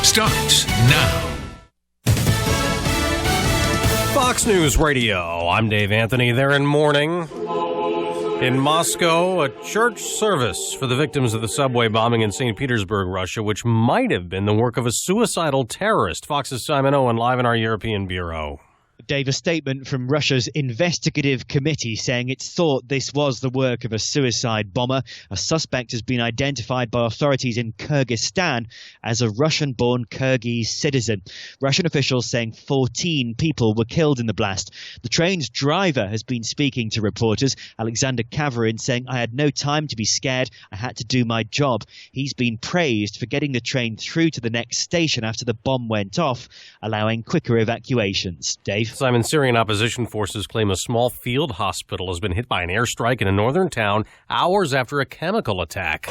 starts now. Fox News Radio. I'm Dave Anthony. There in mourning in Moscow, a church service for the victims of the subway bombing in St. Petersburg, Russia, which might have been the work of a suicidal terrorist. Fox's Simon Owen live in our European bureau. Dave, a statement from Russia's investigative committee saying it's thought this was the work of a suicide bomber. A suspect has been identified by authorities in Kyrgyzstan as a Russian-born Kyrgyz citizen. Russian officials saying 14 people were killed in the blast. The train's driver has been speaking to reporters, Alexander Kavarin, saying, "I had no time to be scared. I had to do my job." He's been praised for getting the train through to the next station after the bomb went off, allowing quicker evacuations. Dave? Simon, Syrian opposition forces claim a small field hospital has been hit by an airstrike in a northern town hours after a chemical attack.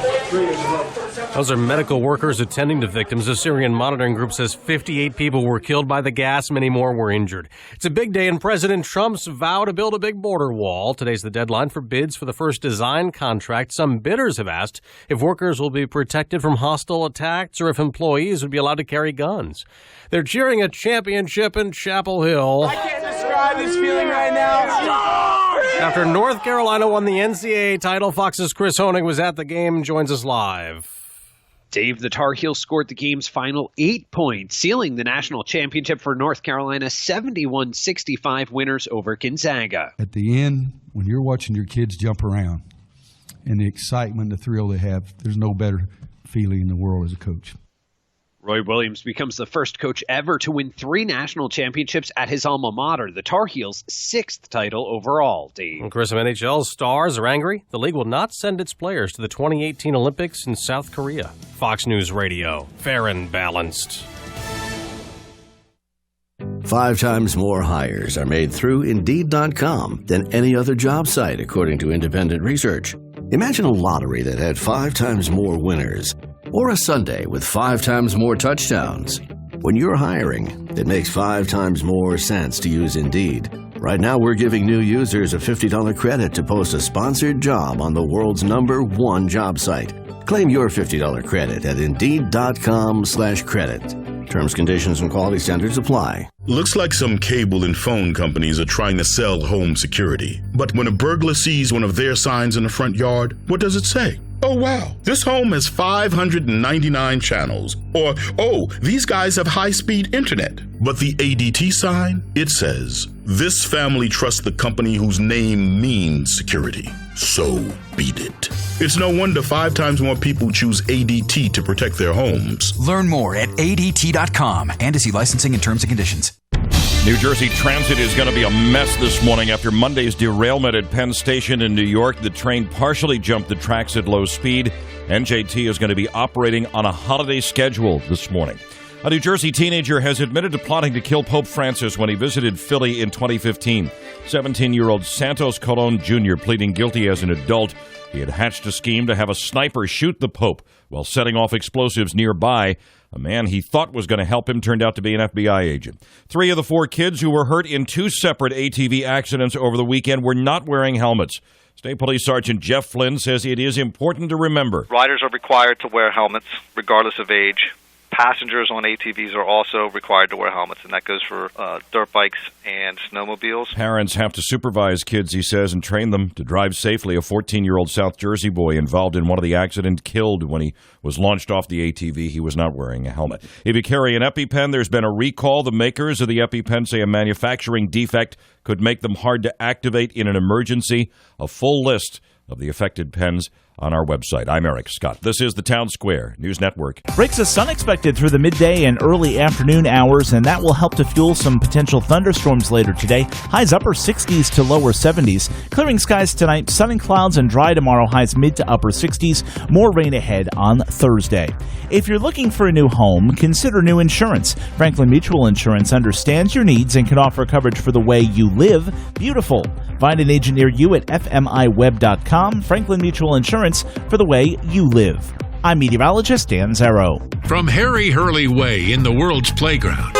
Those are medical workers attending to victims. The Syrian monitoring group says 58 people were killed by the gas. Many more were injured. It's a big day in President Trump's vow to build a big border wall. Today's the deadline for bids for the first design contract. Some bidders have asked if workers will be protected from hostile attacks or if employees would be allowed to carry guns. They're cheering a championship in Chapel Hill. I can't describe this feeling right now. After North Carolina won the NCAA title, Fox's Chris Honig was at the game and joins us live. Dave, the Tar Heels scored the game's final 8 points, sealing the national championship for North Carolina, 71-65 winners over Gonzaga. At the end, when you're watching your kids jump around and the excitement, the thrill they have, there's no better feeling in the world as a coach. Roy Williams becomes the first coach ever to win 3 national championships at his alma mater, the Tar Heels' 6th title overall, Dave. And Chris, some NHL stars are angry. The league will not send its players to the 2018 Olympics in South Korea. Fox News Radio, fair and balanced. 5 times more hires are made through Indeed.com than any other job site, according to independent research. Imagine a lottery that had 5 times more winners, or a Sunday with 5 times more touchdowns. When you're hiring, it makes 5 times more sense to use Indeed. Right now, we're giving new users a $50 credit to post a sponsored job on the world's #1 job site. Claim your $50 credit at Indeed.com/credit. Terms, conditions, and quality standards apply. Looks like some cable and phone companies are trying to sell home security. But when a burglar sees one of their signs in the front yard, what does it say? Oh, wow, this home has 599 channels. Or, oh, these guys have high-speed internet. But the ADT sign, it says, this family trusts the company whose name means security. So beat it. It's no wonder 5 times more people choose ADT to protect their homes. Learn more at ADT.com and to see licensing and terms and conditions. New Jersey Transit is going to be a mess this morning after Monday's derailment at Penn Station in New York. The train partially jumped the tracks at low speed. NJT is going to be operating on a holiday schedule this morning. A New Jersey teenager has admitted to plotting to kill Pope Francis when he visited Philly in 2015. 17-year-old Santos Colon Jr. pleading guilty as an adult. He had hatched a scheme to have a sniper shoot the Pope while setting off explosives nearby. A man he thought was going to help him turned out to be an FBI agent. 3 of the 4 kids who were hurt in 2 separate ATV accidents over the weekend were not wearing helmets. State Police Sergeant Jeff Flynn says it is important to remember. Riders are required to wear helmets regardless of age. Passengers on ATVs are also required to wear helmets, and that goes for dirt bikes and snowmobiles. Parents have to supervise kids, he says, and train them to drive safely. A 14-year-old South Jersey boy involved in one of the accidents killed when he was launched off the ATV. He was not wearing a helmet. If you carry an EpiPen, there's been a recall. The makers of the EpiPen say a manufacturing defect could make them hard to activate in an emergency. A full list of the affected pens on our website. I'm Eric Scott. This is the Town Square News Network. Breaks of sun expected through the midday and early afternoon hours, and that will help to fuel some potential thunderstorms later today. Highs upper 60s to lower 70s. Clearing skies tonight, sun and clouds, and dry tomorrow. Highs mid to upper 60s. More rain ahead on Thursday. If you're looking for a new home, consider new insurance. Franklin Mutual Insurance understands your needs and can offer coverage for the way you live. Beautiful. Find an agent near you at fmiweb.com. Franklin Mutual Insurance, for the way you live. I'm meteorologist Dan Zarrow. From Harry Hurley Way in the world's playground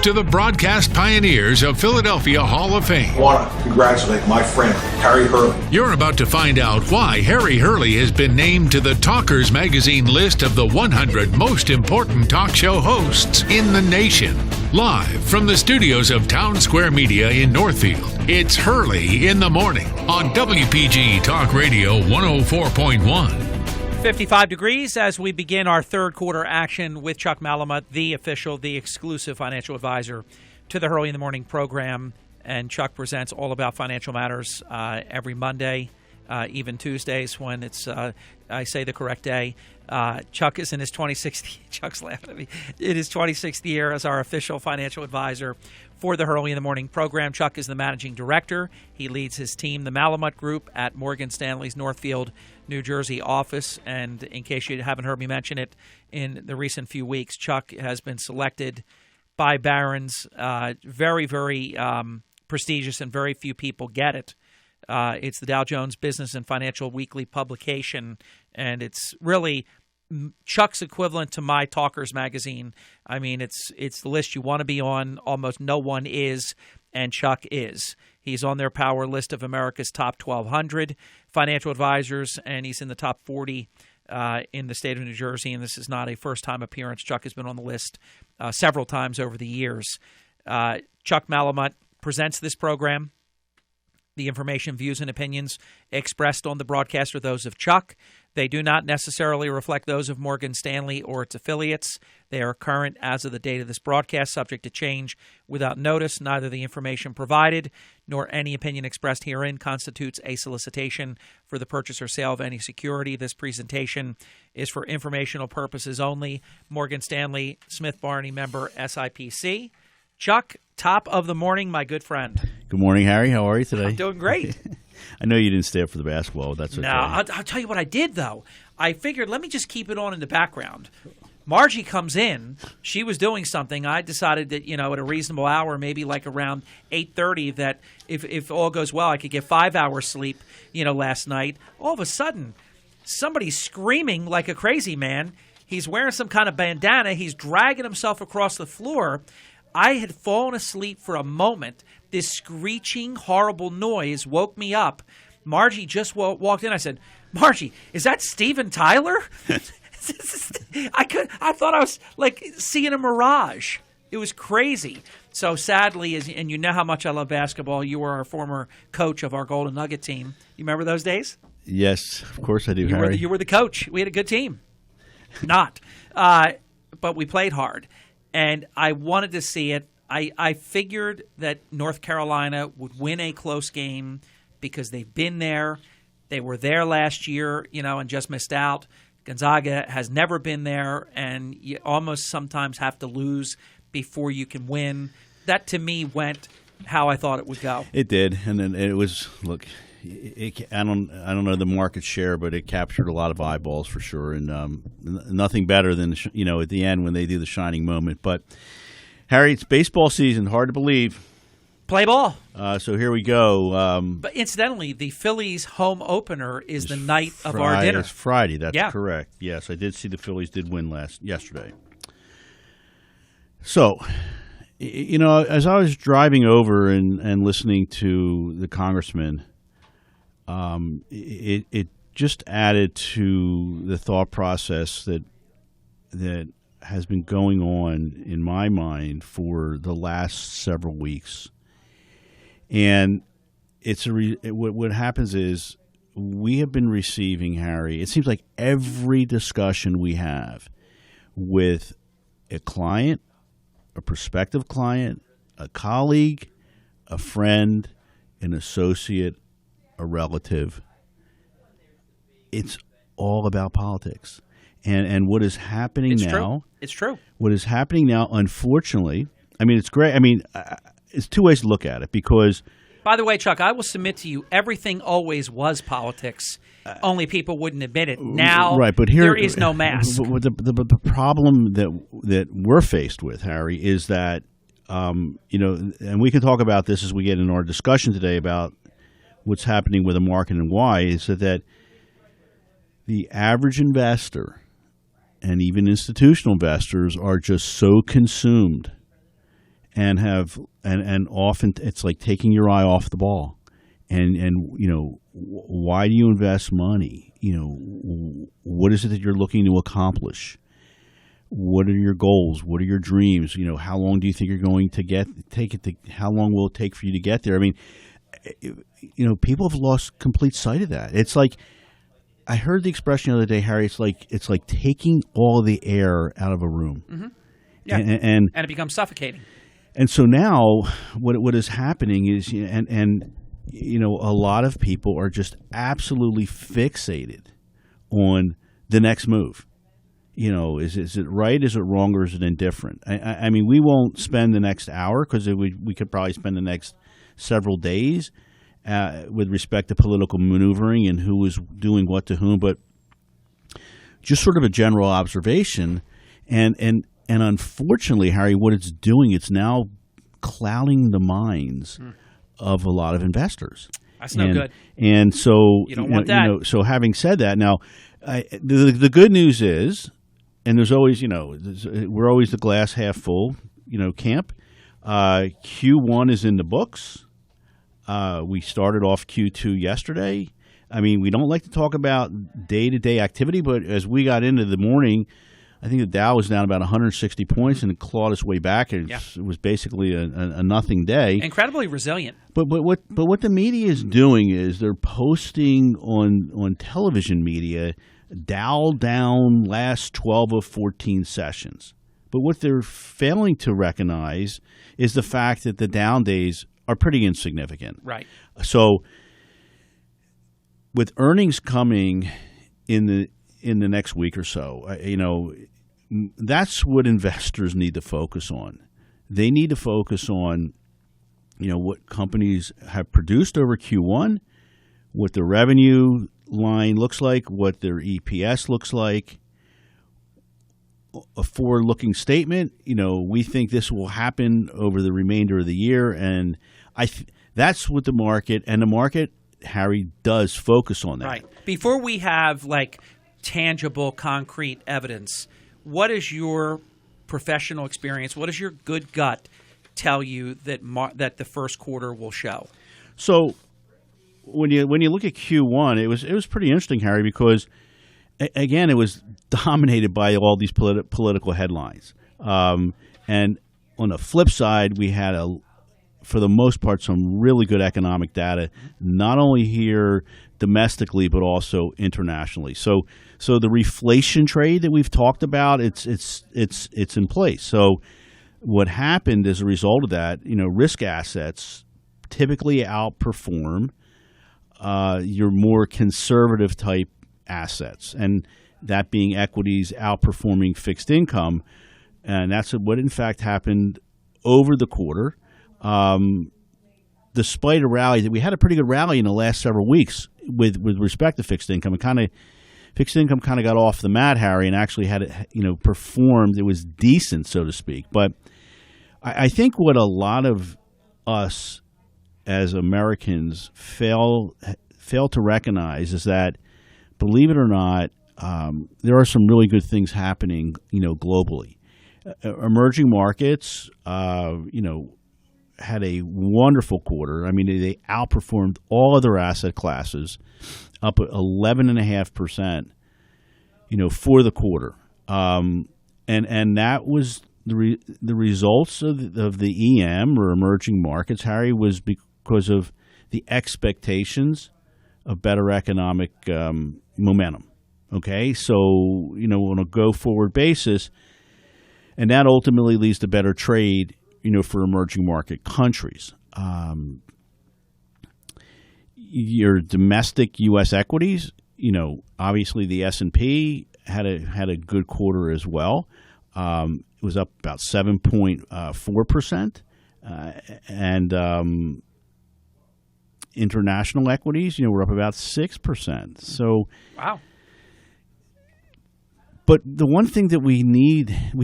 to the broadcast pioneers of Philadelphia Hall of Fame. I want to congratulate my friend, Harry Hurley. You're about to find out why Harry Hurley has been named to the Talkers Magazine list of the 100 most important talk show hosts in the nation. Live from the studios of Town Square Media in Northfield, it's Hurley in the Morning on WPG Talk Radio 104.1. 55 degrees as we begin our third quarter action with Chuck Malamut, the official, the exclusive financial advisor to the Hurley in the Morning program. And Chuck presents all about financial matters every Monday, even Tuesdays when it's, I say the correct day. Chuck is in his 26th, Chuck's laughing at me, in his 26th year as our official financial advisor for the Hurley in the Morning program. Chuck is the managing director. He leads his team, the Malamut Group, at Morgan Stanley's Northfield, New Jersey office. And in case you haven't heard me mention it in the recent few weeks, Chuck has been selected by Barron's. Very, very prestigious, and very few people get it. It's the Dow Jones Business and Financial Weekly publication, and it's really Chuck's equivalent to my Talkers magazine. I mean, it's the list you want to be on. Almost no one is, and Chuck is. He's on their power list of America's top 1,200 financial advisors, and he's in the top 40 in the state of New Jersey, and this is not a first-time appearance. Chuck has been on the list several times over the years. Chuck Malamut presents this program. The information, views, and opinions expressed on the broadcast are those of Chuck. They do not necessarily reflect those of Morgan Stanley or its affiliates. They are current as of the date of this broadcast, subject to change without notice. Neither the information provided nor any opinion expressed herein constitutes a solicitation for the purchase or sale of any security. This presentation is for informational purposes only. Morgan Stanley, Smith Barney, member SIPC. Chuck, top of the morning, my good friend. Good morning, Harry. How are you today? I'm doing great. I know you didn't stay up for the basketball. That's okay. No, I'll tell you what I did, though. I figured, let me just keep it on in the background. Margie comes in. She was doing something. I decided that, at a reasonable hour, maybe like around 8:30, that if all goes well, I could get 5 hours sleep, last night. All of a sudden, somebody's screaming like a crazy man. He's wearing some kind of bandana. He's dragging himself across the floor. I had fallen asleep for a moment. This screeching, horrible noise woke me up. Margie just walked in. I said, "Margie, is that Steven Tyler?" I thought I was like seeing a mirage. It was crazy. So sadly, and you know how much I love basketball, you were our former coach of our Golden Nugget team. You remember those days? Yes, of course I do, Harry. You were the coach. We had a good team. But we played hard. And I wanted to see it. I figured that North Carolina would win a close game because they've been there. They were there last year, and just missed out. Gonzaga has never been there, and you almost sometimes have to lose before you can win. That, to me, went how I thought it would go. It did, and then it was, look, I don't know the market share, but it captured a lot of eyeballs for sure, and nothing better than at the end when they do the shining moment. But Harry, it's baseball season. Hard to believe. Play ball. So here we go. But incidentally, the Phillies home opener is the night of our dinner. It's Friday. That's correct. Yes, I did see the Phillies did win yesterday. So, as I was driving over and listening to the congressman, it just added to the thought process that has been going on in my mind for the last several weeks. And what happens is we have been receiving, Harry, it seems like every discussion we have with a client, a prospective client, a colleague, a friend, an associate, a relative, it's all about politics. And what is happening now? It's true. What is happening now, unfortunately, it's great. It's two ways to look at it because. By the way, Chuck, I will submit to you, everything always was politics. Only people wouldn't admit it. Now, right, but here, there is no mask. But the problem that we're faced with, Harry, is that, and we can talk about this as we get in our discussion today about what's happening with the market and why, is that the average investor and even institutional investors are just so consumed and often it's like taking your eye off the ball. And why do you invest money? What is it that you're looking to accomplish? What are your goals? What are your dreams? How long do you think you're going to how long will it take for you to get there? I mean, people have lost complete sight of that. It's like, I heard the expression the other day, Harry, it's like taking all the air out of a room. Mm-hmm. Yeah. And it becomes suffocating. And so now what is happening is, a lot of people are just absolutely fixated on the next move. Is it right? Is it wrong? Or is it indifferent? I mean, we won't spend the next hour because we could probably spend the next several days with respect to political maneuvering and who is doing what to whom. But just sort of a general observation, and unfortunately, Harry, what it's doing, it's now clouding the minds of a lot of investors. That's no good. And so you don't want that. So having said that, now the good news is, and there's always we're always the glass half full camp. Q1 is in the books. We started off Q2 yesterday. I mean, we don't like to talk about day-to-day activity, but as we got into the morning, I think the Dow was down about 160 points and it clawed its way back. It was basically a nothing day. Incredibly resilient. But what the media is doing is they're posting on television media Dow down last 12 of 14 sessions. But what they're failing to recognize is the fact that the down days are pretty insignificant. Right. So with earnings coming in the next week or so, that's what investors need to focus on. They need to focus on, what companies have produced over Q1, what the revenue line looks like, what their EPS looks like. A forward-looking statement, we think this will happen over the remainder of the year, and that's what the market, Harry, does focus on that. Right. Before we have tangible, concrete evidence, what is your professional experience? What does your good gut tell you that the first quarter will show? So when you look at Q1, it was pretty interesting, Harry, because again, it was dominated by all these political headlines. And on the flip side, we had for the most part, some really good economic data, not only here domestically but also internationally. So the reflation trade that we've talked about, it's in place. So what happened as a result of that, risk assets typically outperform your more conservative type assets, and that being equities outperforming fixed income, and that's what in fact happened over the quarter. Despite a rally that we had a pretty good rally in the last several weeks with respect to fixed income, fixed income kind of got off the mat, Harry, and actually had performed. It was decent, so to speak. But I think what a lot of us as Americans fail to recognize is that, believe it or not, there are some really good things happening, globally. Emerging markets, had a wonderful quarter. I mean, they outperformed all other asset classes, up 11.5%, for the quarter. And that was the results of the EM, or emerging markets, Harry, was because of the expectations of better economic momentum. Okay, so on a go-forward basis, and that ultimately leads to better trade, for emerging market countries. Your domestic U.S. equities, obviously the S&P had a good quarter as well. It was up about 7.4%, and international equities, were up about 6%. So, wow. But the one thing that we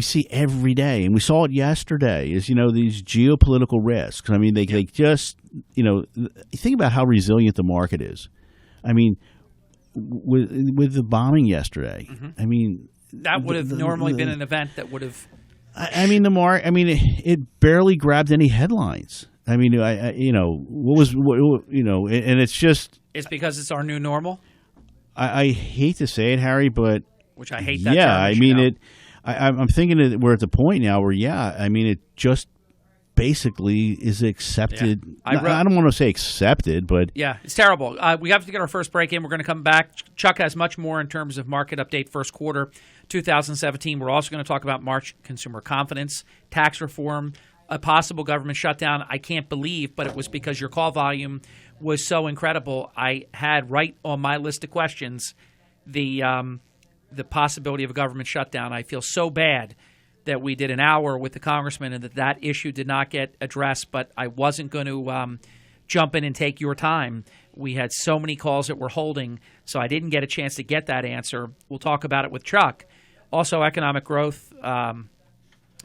see every day, and we saw it yesterday, is, these geopolitical risks. I mean, they just, think about how resilient the market is. I mean, with the bombing yesterday, I mean, that would have normally been an event that would have I mean, it barely grabbed any headlines. I mean, and it's just. It's because it's our new normal? I hate to say it, Harry, but. Which I hate that term. Yeah, I mean, I'm thinking that we're at the point now where, it just basically is accepted. Yeah. I don't want to say accepted, but. Yeah, it's terrible. We have to get our first break in. We're going to come back. Chuck has much more in terms of market update first quarter 2017. We're also going to talk about March consumer confidence, tax reform, a possible government shutdown. I can't believe, but it was because your call volume was so incredible. I had right on my list of questions the possibility of a government shutdown. I feel so bad that we did an hour with the congressman and that issue did not get addressed, but I wasn't going to jump in and take your time. We had so many calls that we're holding, so I didn't get a chance to get that answer. We'll talk about it with Chuck. Also, economic growth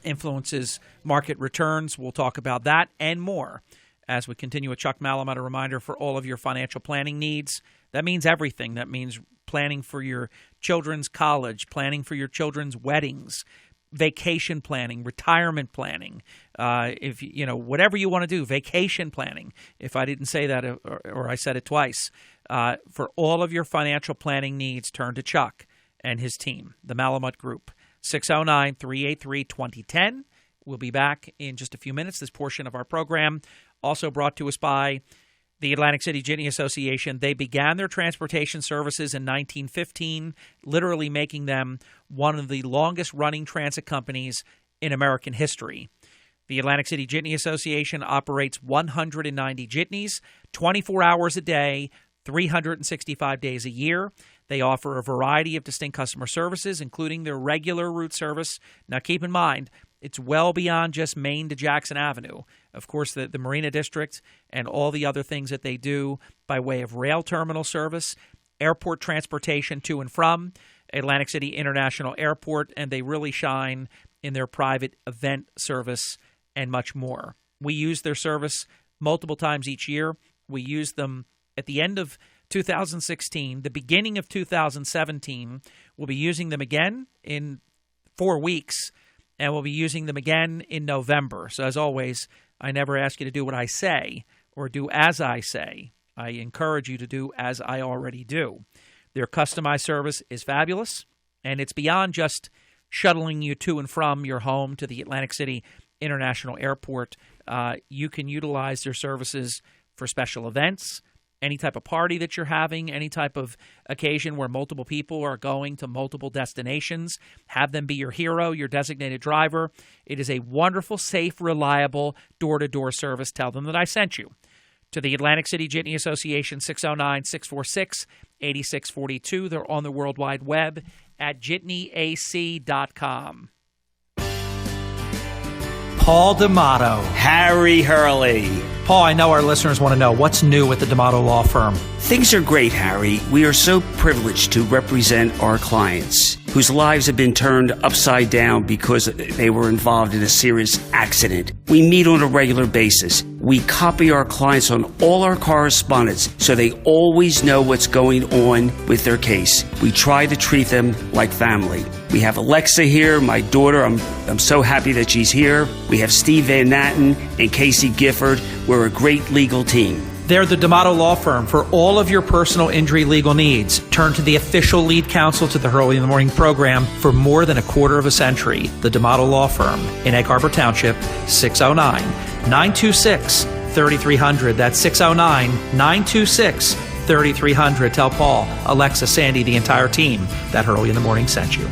influences market returns. We'll talk about that and more as we continue with Chuck Malamut. A reminder for all of your financial planning needs. That means everything. That means planning for your children's college, planning for your children's weddings, vacation planning, retirement planning, if whatever you want to do, vacation planning. If I didn't say that or I said it twice, for all of your financial planning needs, turn to Chuck and his team, the Malamut Group. 609-383-2010. We'll be back in just a few minutes. This portion of our program also brought to us by the Atlantic City Jitney Association. They began their transportation services in 1915, literally making them one of the longest-running transit companies in American history. The Atlantic City Jitney Association operates 190 jitneys, 24 hours a day, 365 days a year. They offer a variety of distinct customer services, including their regular route service. Now, keep in mind, it's well beyond just Main to Jackson Avenue. Of course, the Marina District and all the other things that they do by way of rail terminal service, airport transportation to and from Atlantic City International Airport, and they really shine in their private event service and much more. We use their service multiple times each year. We use them at the end of 2016, the beginning of 2017. We'll be using them again in 4 weeks, and we'll be using them again in November. So as always, I never ask you to do what I say or do as I say. I encourage you to do as I already do. Their customized service is fabulous, and it's beyond just shuttling you to and from your home to the Atlantic City International Airport. You can utilize their services for special events, any type of party that you're having, any type of occasion where multiple people are going to multiple destinations. Have them be your hero, your designated driver. It is a wonderful, safe, reliable door-to-door service. Tell them that I sent you. To the Atlantic City Jitney Association, 609-646-8642. They're on the World Wide Web at jitneyac.com. Paul D'Amato. Harry Hurley. Paul, I know our listeners want to know what's new with the D'Amato Law Firm. Things are great, Harry. We are so privileged to represent our clients whose lives have been turned upside down because they were involved in a serious accident. We meet on a regular basis. We copy our clients on all our correspondence so they always know what's going on with their case. We try to treat them like family. We have Alexa here, my daughter. I'm so happy that she's here. We have Steve Van Natten and Casey Gifford. We're a great legal team. They're the D'Amato Law Firm for all of your personal injury legal needs. Turn to the official lead counsel to the Hurley in the Morning program for more than a quarter of a century. The D'Amato Law Firm in Egg Harbor Township, 609-926-3300. That's 609-926-3300. Tell Paul, Alexa, Sandy, the entire team that Hurley in the Morning sent you.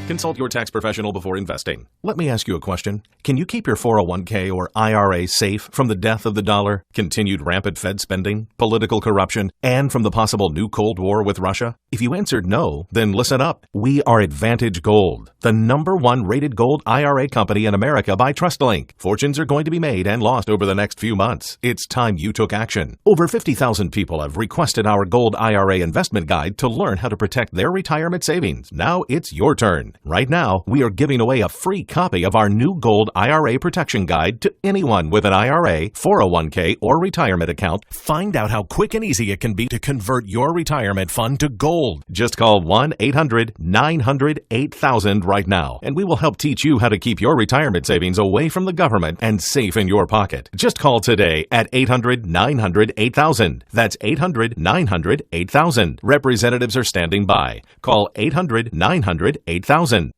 Consult your tax professional before investing. Let me ask you a question. Can you keep your 401k or IRA safe from the death of the dollar, continued rampant Fed spending, political corruption, and from the possible new Cold War with Russia? If you answered no, then listen up. We are Advantage Gold, the #1 rated gold IRA company in America by TrustLink. Fortunes are going to be made and lost over the next few months. It's time you took action. Over 50,000 people have requested our Gold IRA investment guide to learn how to protect their retirement savings. Now it's your turn. Right now, we are giving away a free copy of our new Gold IRA Protection Guide to anyone with an IRA, 401k, or retirement account. Find out how quick and easy it can be to convert your retirement fund to gold. Just call 1-800-900-8000 right now, and we will help teach you how to keep your retirement savings away from the government and safe in your pocket. Just call today at 800-900-8000. That's 800-900-8000. Representatives are standing by. Call 800-900-8000.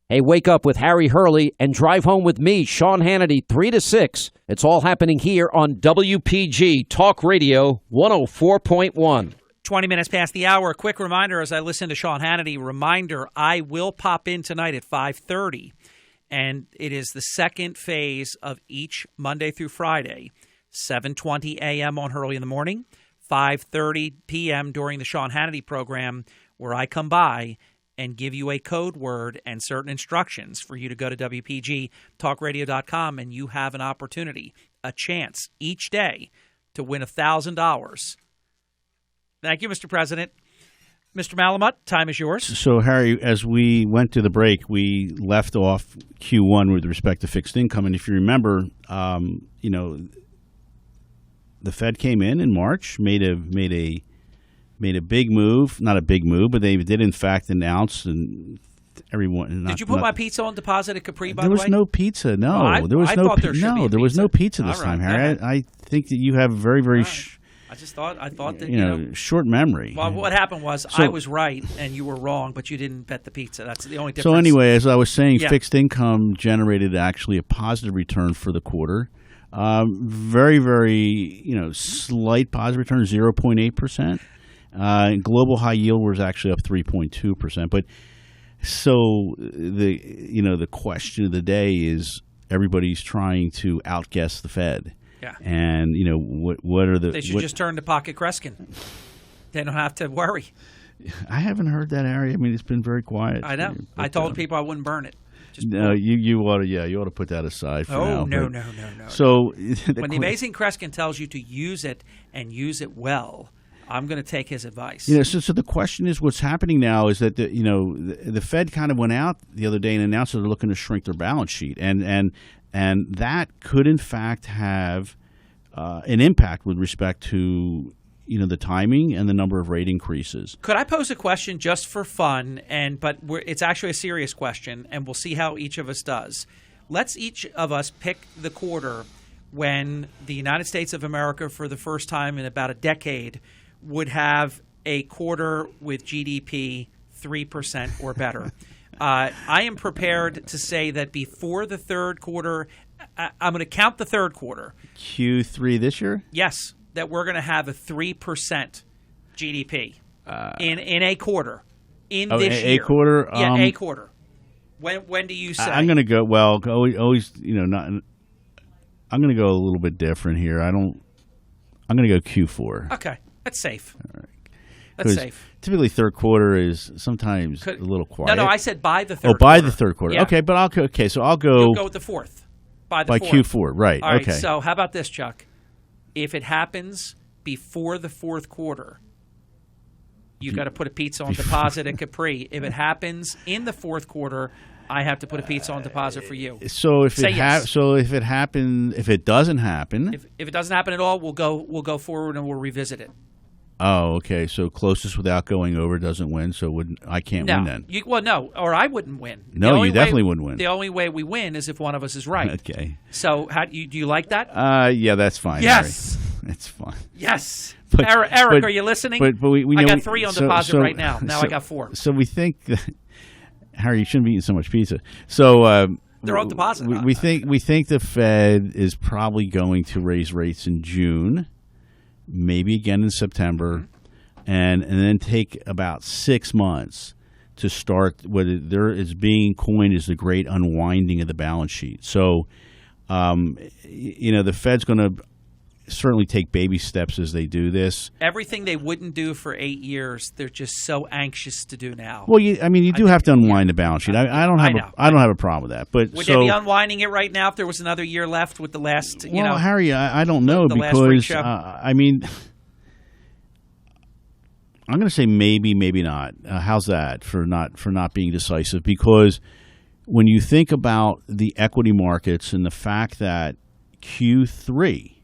Hey, wake up with Harry Hurley and drive home with me, Sean Hannity, 3 to 6. It's all happening here on WPG Talk Radio 104.1. 20 minutes past the hour. A quick reminder as I listen to Sean Hannity. Reminder, I will pop in tonight at 5:30. And it is the second phase of each Monday through Friday, 7:20 a.m. on Hurley in the Morning, 5:30 p.m. during the Sean Hannity program, where I come by and give you a code word and certain instructions for you to go to WPGTalkRadio.com, and you have an opportunity, a chance each day to win $1,000. Thank you, Mr. President. Mr. Malamut, time is yours. So, Harry, as we went to the break, we left off Q1 with respect to fixed income. And if you remember, the Fed came in March, made a big move, not a big move, but they did in fact announce, and everyone. Did you put my pizza on deposit at Capri? By there the way, was no pizza. No, there was no. There was no pizza this time, Harry. I think that you have very, very. I thought that short memory. Well, what happened was I was right and you were wrong, but you didn't bet the pizza. That's the only difference. So anyway, as I was saying, fixed income generated actually a positive return for the quarter. Very, very, slight positive return, 0.8%. Global high yield was actually up 3.2%. But so the question of the day is everybody's trying to outguess the Fed. Yeah. And what are the? They should just turn to Pocket Kreskin. They don't have to worry. I haven't heard that, Harry. I mean, it's been very quiet. I know. I told people I wouldn't burn it. No, you ought to. Yeah, you ought to put that aside for now. No. So when the amazing Kreskin tells you to use it and use it well, I'm going to take his advice. So the question is, what's happening now is that the Fed kind of went out the other day and announced that they're looking to shrink their balance sheet, and that could in fact have an impact with respect to the timing and the number of rate increases. Could I pose a question just for fun? But it's actually a serious question, and we'll see how each of us does. Let's each of us pick the quarter when the United States of America, for the first time in about a decade, would have a quarter with GDP 3% or better. I am prepared to say that before the third quarter, I'm going to count the third quarter. Q3 this year? Yes, that we're going to have a 3% GDP in a quarter this year. A quarter? Yeah, a quarter. When do you say? I'm going to go. Well, always not. I'm going to go a little bit different here. I'm going to go Q4. Okay, that's safe. All right. That's safe. Typically, third quarter is sometimes a little quiet. No, I said by the third quarter. Oh, by the third quarter. Yeah. Okay, but I'll go You'll go with the fourth. By fourth. Q4, right. All right, okay. So how about this, Chuck? If it happens before the fourth quarter, you've got to put a pizza on deposit at Capri. If it happens in the fourth quarter, I have to put a pizza on deposit for you. So if yes. if it doesn't happen, if it doesn't happen at all, we'll go forward and we'll revisit it. Oh, okay. So closest without going over doesn't win. So I can't win then. No, or I wouldn't win. No, you definitely wouldn't win. The only way we win is if one of us is right. Okay. So do you like that? Yeah, that's fine. Yes, Harry. It's fine. Yes. Eric, are you listening? But we I got 3 on deposit right now. Now I got 4. So we think that, Harry, you shouldn't be eating so much pizza. So they're on deposit. We think the Fed is probably going to raise rates in June, maybe again in September, and then take about 6 months to start what there is being coined as the great unwinding of the balance sheet. So, the Fed's going to certainly take baby steps as they do this. Everything they wouldn't do for 8 years, they're just so anxious to do now. Well, you do have to unwind the balance sheet. I don't have a problem with that. But would they be unwinding it right now if there was another year left with the last? Well, Harry, I don't know because I'm going to say maybe, maybe not. How's that for not being decisive? Because when you think about the equity markets and the fact that Q3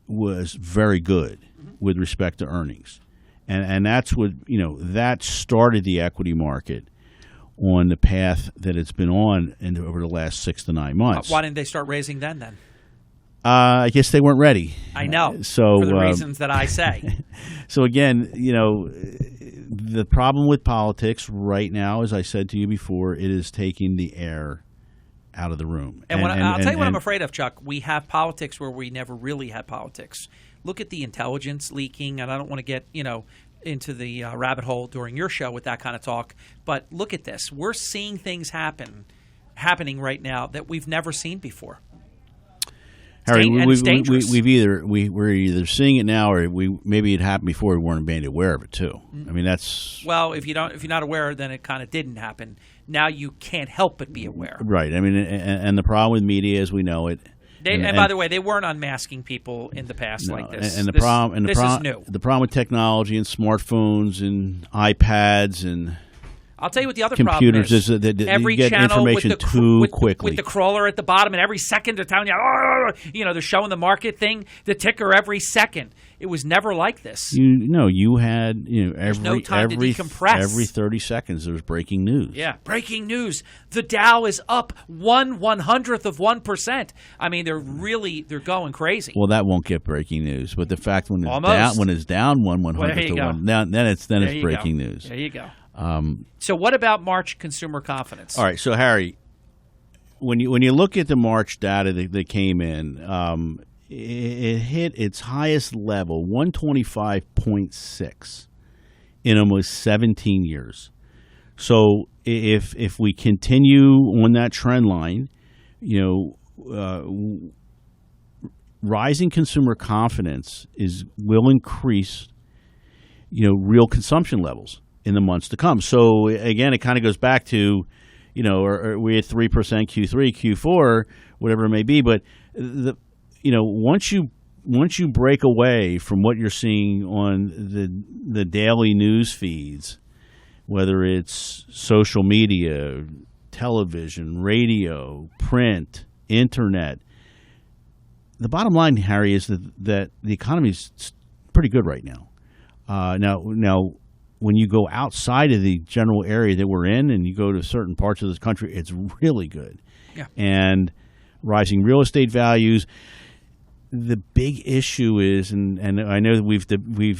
was very good with respect to earnings, and that's what that started the equity market on the path that it's been on over the last 6 to 9 months. Why didn't they start raising then? I guess they weren't ready. I know. So for the reasons that I say. So again, the problem with politics right now, as I said to you before, it is taking the air out of the room. And I'll tell you what I'm afraid of, Chuck. We have politics where we never really had politics. Look at the intelligence leaking, and I don't want to get into the rabbit hole during your show with that kind of talk. But look at this. We're seeing things happening right now that we've never seen before. Harry, we're either seeing it now, or maybe it happened before we weren't made aware of it too. I mean, that's if you're not aware, then it kind of didn't happen. Now you can't help but be aware. Right. I mean, and the problem with media, as we know it. And by the way, they weren't unmasking people in the past like this. And the problem is new. The problem with technology and smartphones and iPads and I'll tell you what the other computers problem is. that every you get channel information quickly. With the crawler at the bottom, and every second they're telling you, they're showing the market thing, the ticker every second. It was never like this. You had no time to decompress. Every 30 seconds there was breaking news. Yeah, breaking news. The Dow is up 1/100%. I mean, they're going crazy. Well, that won't get breaking news, but the fact when it's down 1/100 to 1, then it's breaking news. There you go. So what about March consumer confidence? All right, so Harry, when you look at the March data that came in, it hit its highest level, 125.6, in almost 17 years. So if we continue on that trend line, rising consumer confidence will increase, real consumption levels in the months to come. So again, it kind of goes back to, are we at 3% Q3, Q4, whatever it may be. But once you break away from what you're seeing on the daily news feeds, whether it's social media, television, radio, print, internet, the bottom line, Harry, is that the economy is pretty good right now. Now. When you go outside of the general area that we're in and you go to certain parts of this country, it's really good. Yeah. And rising real estate values. The big issue is, and I know that we've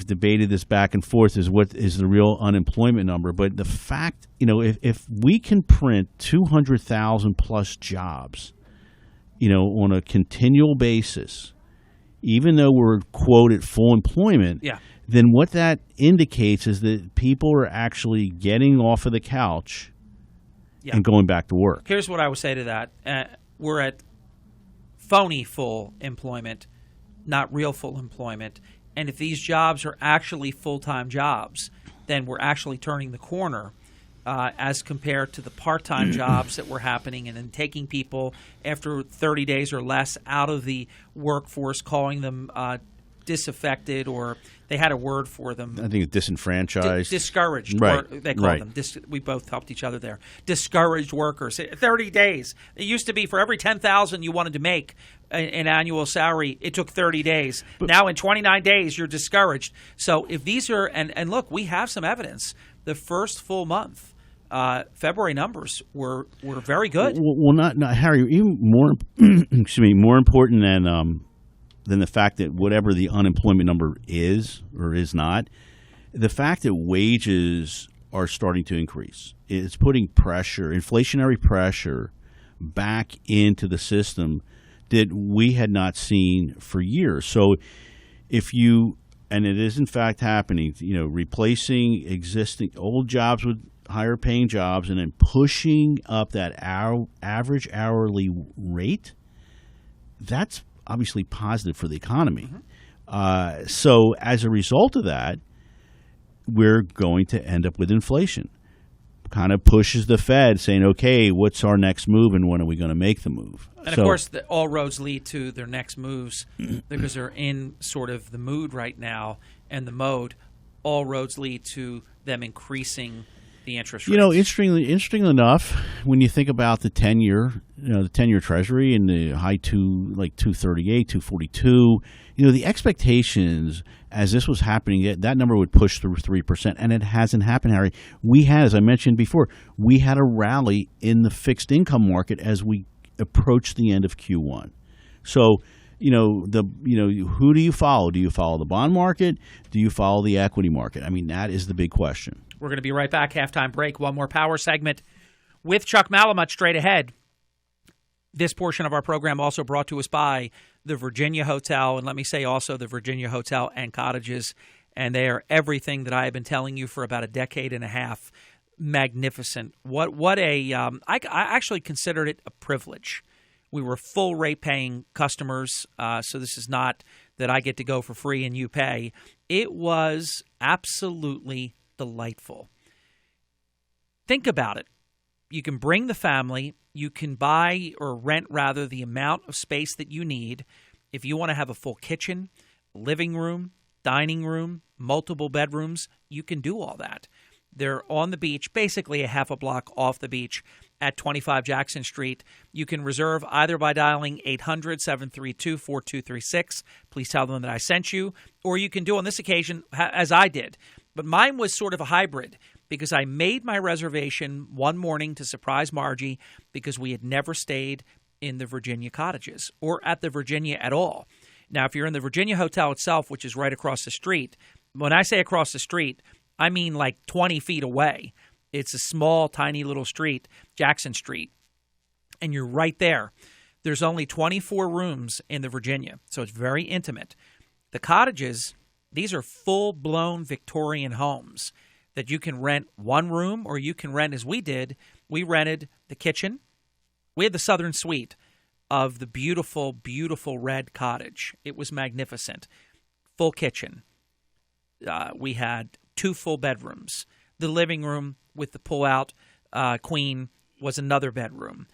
debated this back and forth, is what is the real unemployment number. But the fact, if we can print 200,000 plus jobs, on a continual basis, even though we're, quote, at full employment, then what that indicates is that people are actually getting off of the couch and going back to work. Here's what I would say to that. We're at phony full employment, not real full employment. And if these jobs are actually full-time jobs, then we're actually turning the corner as compared to the part-time jobs that were happening and then taking people after 30 days or less out of the workforce, calling them disaffected, or they had a word for them. I think disenfranchised. Discouraged. Right. They called them. We both helped each other there. Discouraged workers. 30 days. It used to be for every $10,000 you wanted to make an annual salary, it took 30 days. Now in 29 days, you're discouraged. So if these are – and look, we have some evidence. The first full month, February numbers were very good. Well, not Harry, even more more important than the fact that whatever the unemployment number is or is not, the fact that wages are starting to increase. It's putting pressure, inflationary pressure, back into the system that we had not seen for years. So if you, and it is in fact happening, replacing existing old jobs with higher paying jobs and then pushing up that average hourly rate, that's obviously positive for the economy. So as a result of that, we're going to end up with inflation. Kind of pushes the Fed saying, okay, what's our next move and when are we going to make the move? And of course, all roads lead to their next moves because they're in sort of the mood right now and the mode. all roads lead to them increasing the interest rate. You know, interestingly enough, when you think about the 10-year, the 10-year Treasury and the high 238, 242, the expectations as this was happening, that number would push through 3%, and it hasn't happened, Harry. We had, as I mentioned before, we had a rally in the fixed income market as we approached the end of Q1. So, who do you follow? Do you follow the bond market? Do you follow the equity market? I mean, that is the big question. We're going to be right back. Halftime break. One more power segment with Chuck Malamut straight ahead. This portion of our program also brought to us by the Virginia Hotel, and let me say also the Virginia Hotel and Cottages, and they are everything that I have been telling you for about a decade and a half. Magnificent. I actually considered it a privilege. We were full rate paying customers, so this is not that I get to go for free and you pay. It was absolutely delightful. Think about it. You can bring the family. You can buy or rent, rather, the amount of space that you need. If you want to have a full kitchen, living room, dining room, multiple bedrooms, you can do all that. They're on the beach, basically a half a block off the beach at 25 Jackson Street. You can reserve either by dialing 800-732-4236. Please tell them that I sent you. Or you can do on this occasion, as I did. But mine was sort of a hybrid because I made my reservation one morning to surprise Margie because we had never stayed in the Virginia Cottages or at the Virginia at all. Now, if you're in the Virginia Hotel itself, which is right across the street, when I say across the street, I mean like 20 feet away. It's a small, tiny little street, Jackson Street, and you're right there. There's only 24 rooms in the Virginia, so it's very intimate. The Cottages, these are full-blown Victorian homes that you can rent one room or you can rent, as we did. We rented the kitchen. We had the southern suite of the beautiful, beautiful red cottage. It was magnificent. Full kitchen. We had 2 full bedrooms. The living room with the pull-out queen was another bedroom.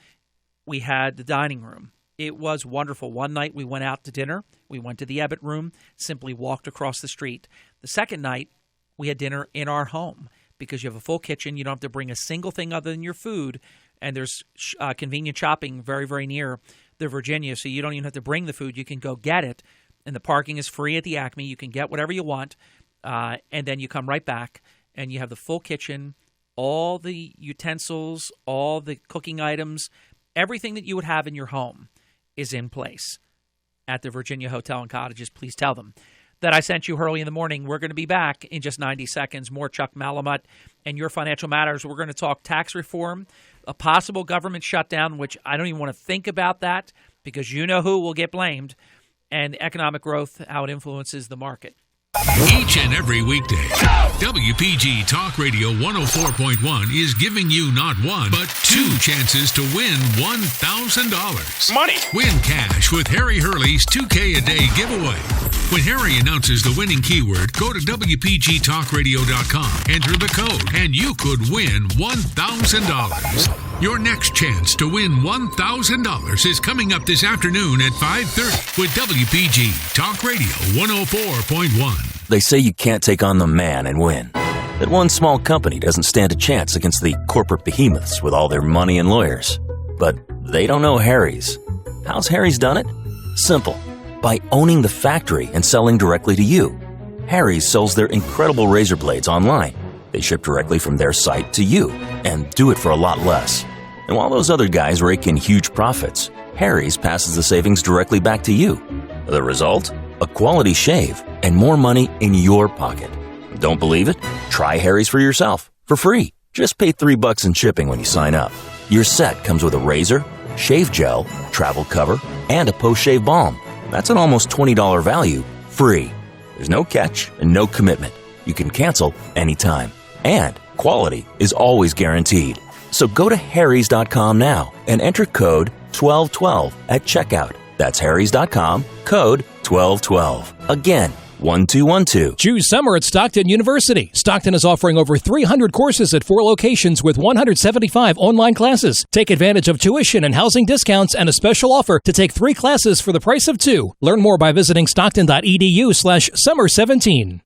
We had the dining room. It was wonderful. One night we went out to dinner. We went to the Ebbett room, simply walked across the street. The second night, we had dinner in our home because you have a full kitchen. You don't have to bring a single thing other than your food, and there's convenient shopping very, very near the Virginia, so you don't even have to bring the food. You can go get it, and the parking is free at the Acme. You can get whatever you want, and then you come right back, and you have the full kitchen, all the utensils, all the cooking items, everything that you would have in your home is in place at the Virginia Hotel and Cottages. Please tell them that I sent you early in the morning. We're going to be back in just 90 seconds. More Chuck Malamut and Your Financial Matters. We're going to talk tax reform, a possible government shutdown, which I don't even want to think about that because you know who will get blamed, and economic growth, how it influences the market. Each and every weekday, WPG Talk Radio 104.1 is giving you not one, but 2 chances to win $1,000. Money! Win cash with Harry Hurley's 2K a Day giveaway. When Harry announces the winning keyword, go to WPGTalkRadio.com, enter the code, and you could win $1,000. Your next chance to win $1,000 is coming up this afternoon at 5:30 with WPG Talk Radio 104.1. They say you can't take on the man and win. That one small company doesn't stand a chance against the corporate behemoths with all their money and lawyers. But they don't know Harry's. How's Harry's done it? Simple. By owning the factory and selling directly to you. Harry's sells their incredible razor blades online. They ship directly from their site to you and do it for a lot less. And while those other guys rake in huge profits, Harry's passes the savings directly back to you. The result? A quality shave and more money in your pocket. Don't believe it? Try Harry's for yourself for free. Just pay $3 in shipping when you sign up. Your set comes with a razor, shave gel, travel cover, and a post-shave balm. That's an almost $20 value, free. There's no catch and no commitment. You can cancel anytime. And quality is always guaranteed. So go to harrys.com now and enter code 1212 at checkout. That's harrys.com, code 1212. Again, 1212. Choose summer at Stockton University. Stockton is offering over 300 courses at 4 locations with 175 online classes. Take advantage of tuition and housing discounts and a special offer to take 3 classes for the price of 2. Learn more by visiting stockton.edu/summer17.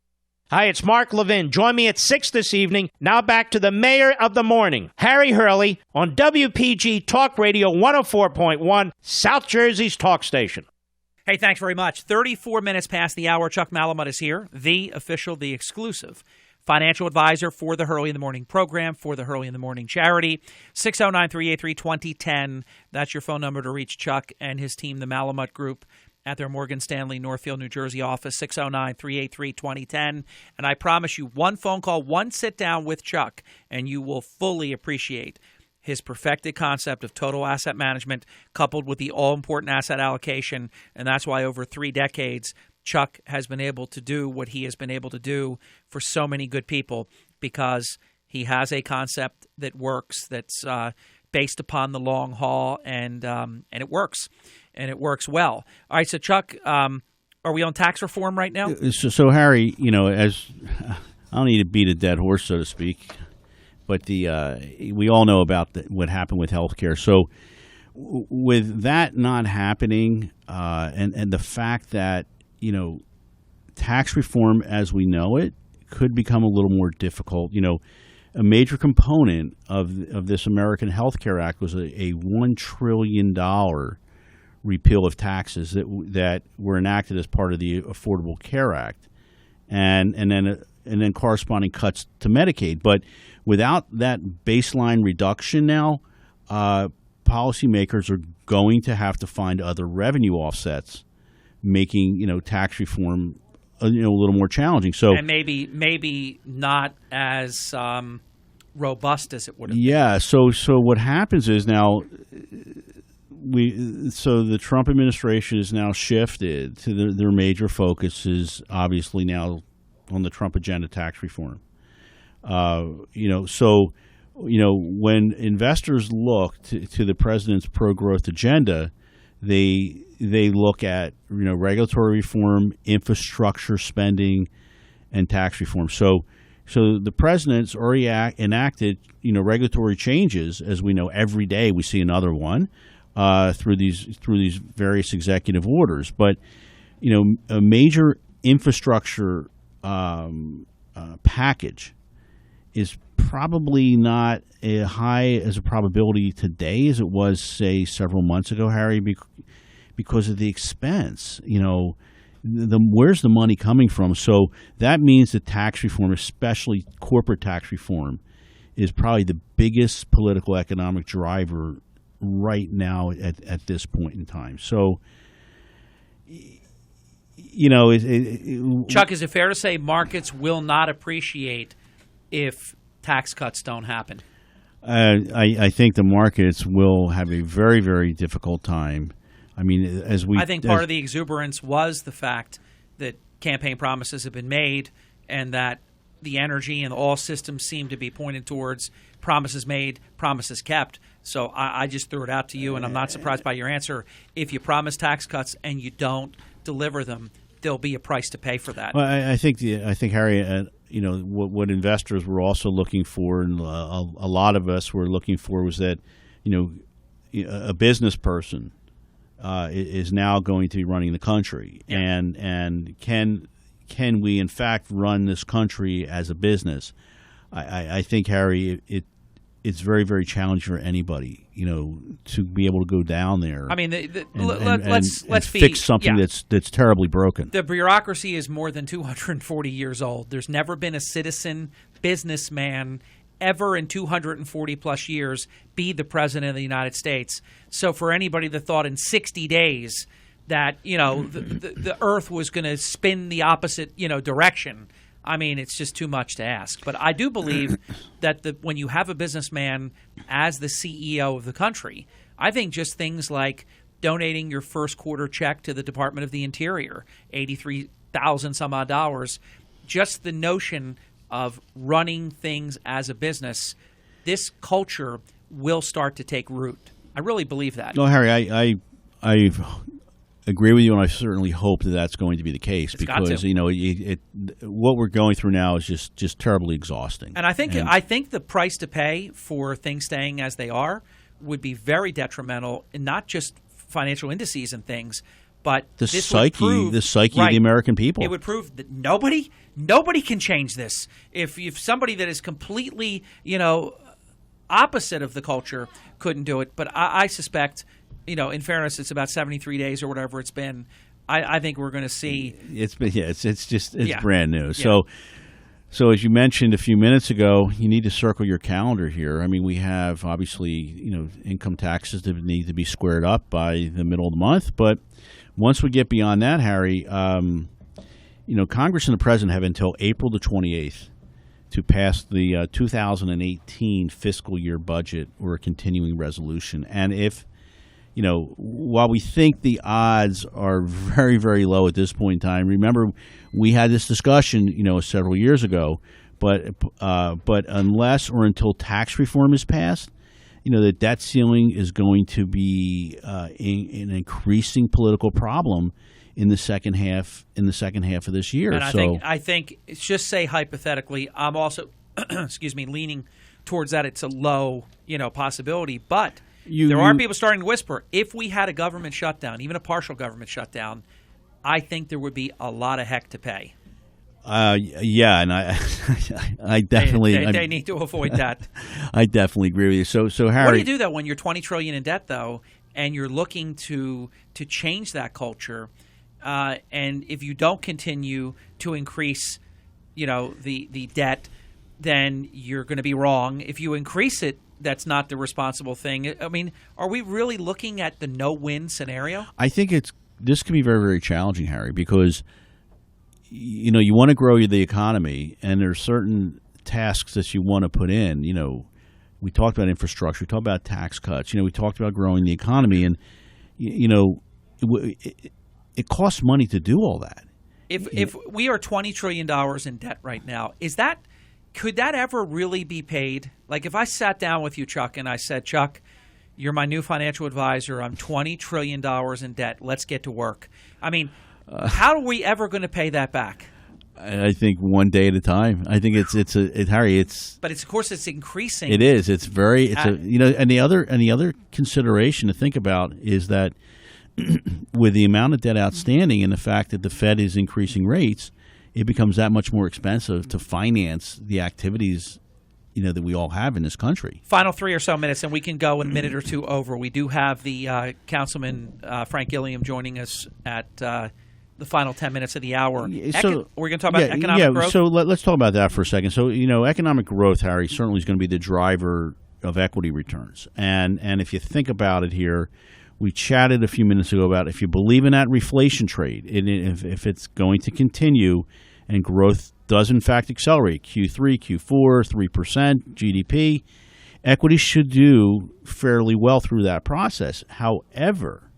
Hi, it's Mark Levin. Join me at 6 this evening. Now back to the mayor of the morning, Harry Hurley, on WPG Talk Radio 104.1, South Jersey's talk station. Hey, thanks very much. 34 minutes past the hour. Chuck Malamut is here, the official, the exclusive financial advisor for the Hurley in the Morning program, for the Hurley in the Morning charity. 609-383-2010. That's your phone number to reach Chuck and his team, the Malamut Group, at their Morgan Stanley, Northfield, New Jersey office, 609-383-2010. And I promise you, one phone call, one sit down with Chuck, and you will fully appreciate his perfected concept of total asset management coupled with the all-important asset allocation. And that's why over 3 decades, Chuck has been able to do what he has been able to do for so many good people, because he has a concept that works, that's based upon the long haul, and it works, and it works well. All right, so Chuck, are we on tax reform right now? So Harry, as I don't need to beat a dead horse, so to speak, but we all know about what happened with healthcare. So with that not happening, and the fact that tax reform as we know it could become a little more difficult. A major component of this American Health Care Act was a $1 trillion repeal of taxes that were enacted as part of the Affordable Care Act, and then corresponding cuts to Medicaid. But without that baseline reduction now, policymakers are going to have to find other revenue offsets, making tax reform a little more challenging. So, and maybe not as robust as it would have been. Yeah. So what happens is now the Trump administration is now shifted to their major focus is obviously now on the Trump agenda, tax reform. When investors look to the president's pro-growth agenda, they look at regulatory reform, infrastructure spending, and tax reform. So the president's already enacted regulatory changes. As we know, every day we see another one through these various executive orders. But a major infrastructure package is probably not as high as a probability today as it was, say, several months ago, Harry, because of the expense. Where's the money coming from? So that means that tax reform, especially corporate tax reform, is probably the biggest political economic driver right now at this point in time. So, Chuck, is it fair to say markets will not appreciate if tax cuts don't happen? I think the markets will have a very, very difficult time. I mean, I think part of the exuberance was the fact that campaign promises have been made and that the energy and all systems seem to be pointed towards promises made, promises kept. So I just threw it out to you, and I'm not surprised by your answer. If you promise tax cuts and you don't deliver them, there'll be a price to pay for that. Well, I think Harry, what investors were also looking for, and a lot of us were looking for, was that a business person is now going to be running the country, and can we in fact run this country as a business? I think, Harry, it's very, very challenging for anybody, to be able to go down there. I mean, let's fix something that's terribly broken. The bureaucracy is more than 240 years old. There's never been a citizen businessman ever in 240 plus years be the president of the United States. So for anybody that thought in 60 days that the Earth was going to spin the opposite direction, I mean, it's just too much to ask. But I do believe that when you have a businessman as the CEO of the country, I think just things like donating your first quarter check to the Department of the Interior, $83,000 some odd dollars, just the notion of running things as a business, this culture will start to take root. I really believe that. No, Harry, I agree with you, and I certainly hope that that's going to be the case, because what we're going through now is just terribly exhausting. And I think the price to pay for things staying as they are would be very detrimental, in not just financial indices and things, But the this psyche would prove, of the American people. It would prove that nobody can change this. If somebody that is completely, opposite of the culture couldn't do it. But I suspect, in fairness, it's about 73 days or whatever it's been. I think we're going to see. It's brand new. Yeah. So as you mentioned a few minutes ago, you need to circle your calendar here. I mean, we have obviously income taxes that need to be squared up by the middle of the month. But once we get beyond that, Harry, Congress and the president have until April the 28th to pass the 2018 fiscal year budget or a continuing resolution. And if while we think the odds are very, very low at this point in time, remember we had this discussion, several years ago. But unless or until tax reform is passed, the debt ceiling is going to be an increasing political problem in the second half of this year. And I think just say hypothetically, I'm also leaning towards that it's a low possibility, but. There are people starting to whisper, if we had a government shutdown, even a partial government shutdown, I think there would be a lot of heck to pay. Yeah, and I definitely they need to avoid that. I definitely agree with you. So Harry, what do you do though when you're $20 trillion in debt though, and you're looking to change that culture, and if you don't continue to increase, the debt, then you're going to be wrong. If you increase it, that's not the responsible thing. I mean, are we really looking at the no-win scenario? I think this could be very, very challenging, Harry, because you want to grow the economy, and there's certain tasks that you want to put in. We talked about infrastructure, we talked about tax cuts. We talked about growing the economy, and it costs money to do all that. If we are $20 trillion in debt right now, could that ever really be paid? Like if I sat down with you, Chuck, and I said, Chuck, you're my new financial advisor. I'm $20 trillion in debt. Let's get to work. I mean, how are we ever going to pay that back? I think one day at a time. I think Harry. But of course it's increasing. It is. And the other consideration to think about is that with the amount of debt outstanding and the fact that the Fed is increasing rates, it becomes that much more expensive to finance the activities, that we all have in this country. Final 3 or so minutes, and we can go a minute or two over. We do have the Councilman Frank Gilliam joining us at the final 10 minutes of the hour. We're going to talk about economic growth? So let's talk about that for a second. So, economic growth, Harry, certainly is going to be the driver of equity returns. And if you think about it here, we chatted a few minutes ago about if you believe in that reflation trade, and if it's going to continue and growth does in fact accelerate, Q3, Q4, 3% GDP, equity should do fairly well through that process. However,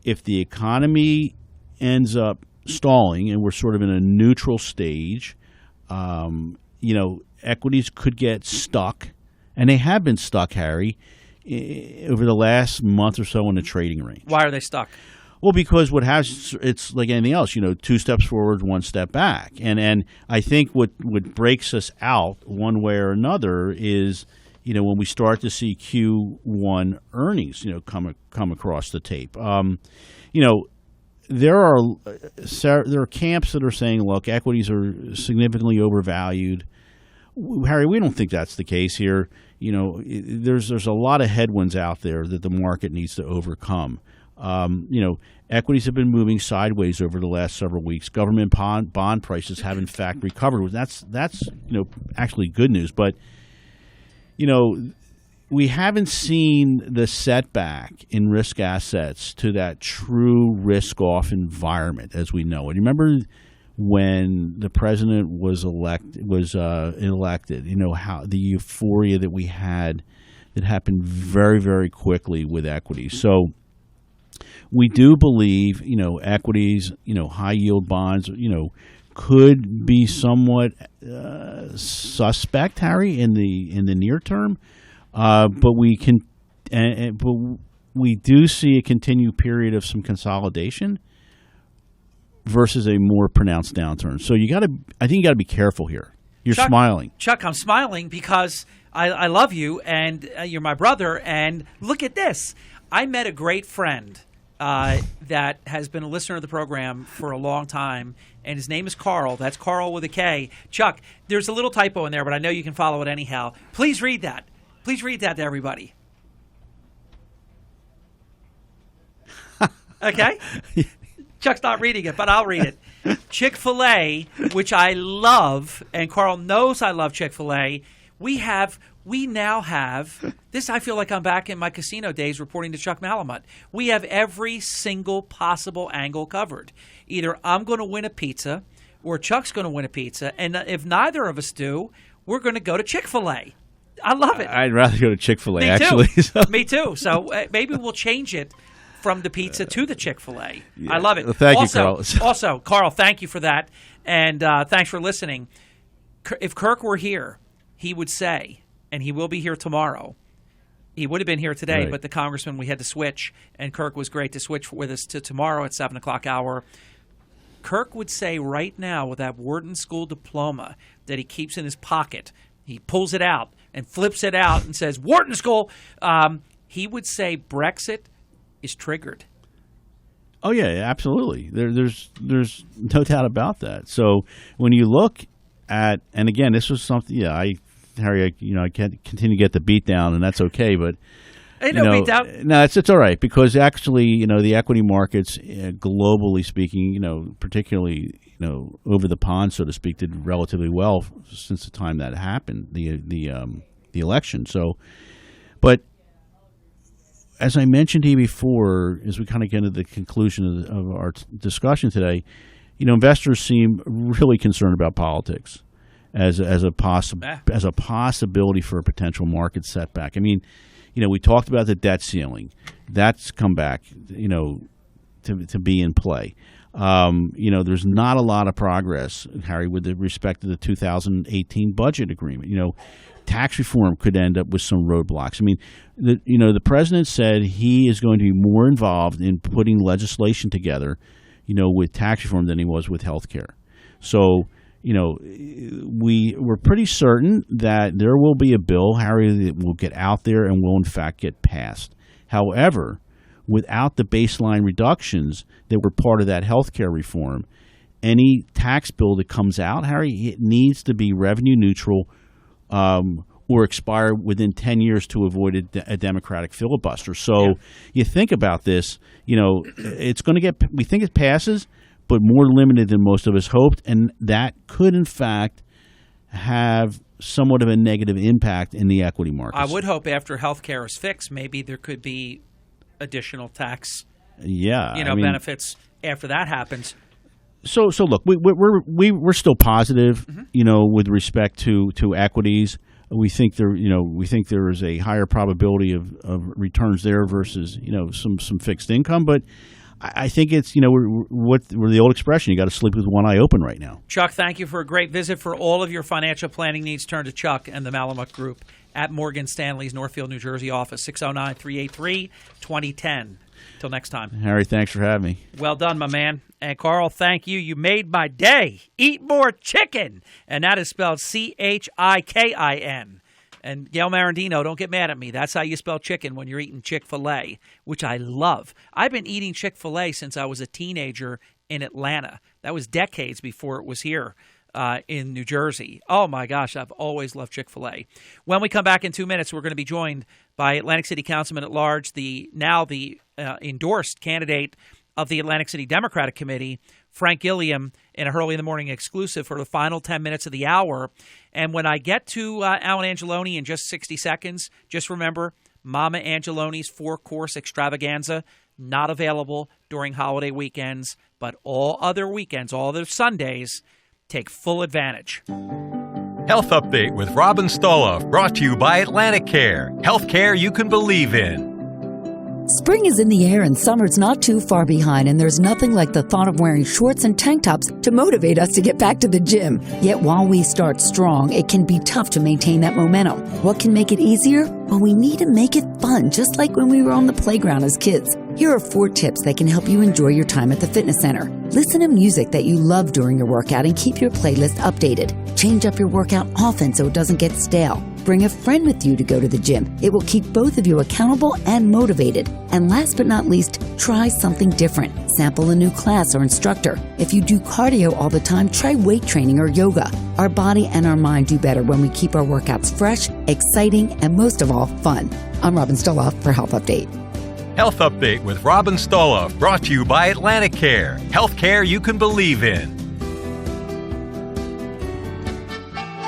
if the economy ends up stalling and we're sort of in a neutral stage, equities could get stuck, and they have been stuck, Harry, over the last month or so in the trading range. Why are they stuck? Well, because it's like anything else, 2 steps forward, 1 step back. And I think what breaks us out one way or another is, when we start to see Q1 earnings, come across the tape. There are camps that are saying, look, equities are significantly overvalued. Harry, we don't think that's the case here. There's a lot of headwinds out there that the market needs to overcome. Equities have been moving sideways over the last several weeks. Government bond prices have in fact recovered. That's actually good news. But we haven't seen the setback in risk assets to that true risk-off environment as we know it. Remember when the president was elected, how the euphoria that we had that happened very, very quickly with equities. So we do believe, equities, high yield bonds, could be somewhat suspect, Harry, in the near term. But we do see a continued period of some consolidation versus a more pronounced downturn. So I think you got to be careful here. You're smiling. Chuck, I'm smiling because I love you and you're my brother. And look at this. I met a great friend that has been a listener of the program for a long time, and his name is Carl. That's Carl with a K. Chuck, there's a little typo in there, but I know you can follow it anyhow. Please read that. Please read that to everybody. Okay? Chuck's not reading it, but I'll read it. Chick-fil-A, which I love, and Carl knows I love Chick-fil-A, we now have this. I feel like I'm back in my casino days reporting to Chuck Malamut. We have every single possible angle covered. Either I'm going to win a pizza or Chuck's going to win a pizza. And if neither of us do, we're going to go to Chick-fil-A. I love it. I'd rather go to Chick-fil-A, actually. So. Me too. So maybe we'll change it from the pizza to the Chick-fil-A. Yeah. I love it. Well, thank you, Carl. Also, Carl, thank you for that. And thanks for listening. If Kirk were here, he would say, and he will be here tomorrow. He would have been here today, right. But the congressman, we had to switch, and Kirk was great to switch with us to tomorrow at 7 o'clock hour. Kirk would say right now with that Wharton School diploma that he keeps in his pocket, he pulls it out and flips it out and says, Wharton School, he would say Brexit is triggered. Oh, yeah, absolutely. There's no doubt about that. So when you look at, and again, this was something, Harry, I can't continue to get the beat down, and that's okay. But beat down. No, it's all right because actually, the equity markets, globally speaking, particularly over the pond, so to speak, did relatively well since the time that happened, the election. So, but as I mentioned to you before, as we kind of get into the conclusion of our discussion today, investors seem really concerned about politics as a possibility for a potential market setback. I mean, we talked about the debt ceiling. That's come back, to be in play. There's not a lot of progress, Harry, with respect to the 2018 budget agreement. Tax reform could end up with some roadblocks. I mean, the president said he is going to be more involved in putting legislation together, with tax reform than he was with health care. So, we're pretty certain that there will be a bill, Harry, that will get out there and will in fact get passed. However, without the baseline reductions that were part of that health care reform, any tax bill that comes out, Harry, it needs to be revenue neutral or expire within 10 years to avoid a Democratic filibuster. So you think about this, it's going to get, we think it passes, but more limited than most of us hoped, and that could, in fact, have somewhat of a negative impact in the equity markets. I would hope after health care is fixed, maybe there could be additional tax benefits after that happens. So look, we're still positive, with respect to equities. We think there is a higher probability of returns there versus some fixed income, but I think it's we're the old expression, you got to sleep with one eye open right now. Chuck, thank you for a great visit. For all of your financial planning needs, turn to Chuck and the Malamut Group at Morgan Stanley's Northfield, New Jersey office, 609-383-2010. Till next time. Harry, thanks for having me. Well done, my man. And Carl, thank you. You made my day. Eat more chicken. And that is spelled Chikin. And Gail Marandino, don't get mad at me. That's how you spell chicken when you're eating Chick-fil-A, which I love. I've been eating Chick-fil-A since I was a teenager in Atlanta. That was decades before it was here in New Jersey. Oh, my gosh, I've always loved Chick-fil-A. When we come back in 2 minutes, we're going to be joined by Atlantic City Councilman at Large, the endorsed candidate of the Atlantic City Democratic Committee, Frank Gilliam, in a Hurley in the Morning exclusive for the final 10 minutes of the hour. And when I get to Alan Angeloni in just 60 seconds, just remember, Mama Angeloni's 4-course extravaganza, not available during holiday weekends, but all other weekends, all other Sundays, take full advantage. Health Update with Robin Stoloff, brought to you by Atlantic Care. Health care you can believe in. Spring is in the air and summer's not too far behind, and there's nothing like the thought of wearing shorts and tank tops to motivate us to get back to the gym. Yet while we start strong, it can be tough to maintain that momentum. What can make it easier? Well, we need to make it fun, just like when we were on the playground as kids. Here are 4 tips that can help you enjoy your time at the fitness center. Listen to music that you love during your workout and keep your playlist updated. Change up your workout often so it doesn't get stale. Bring a friend with you to go to the gym. It will keep both of you accountable and motivated. And last but not least, try something different. Sample a new class or instructor. If you do cardio all the time, try weight training or yoga. Our body and our mind do better when we keep our workouts fresh, exciting, and most of all, fun. I'm Robin Stoloff for Health Update. Health Update with Robin Stoloff, brought to you by Atlantic Care. Healthcare you can believe in.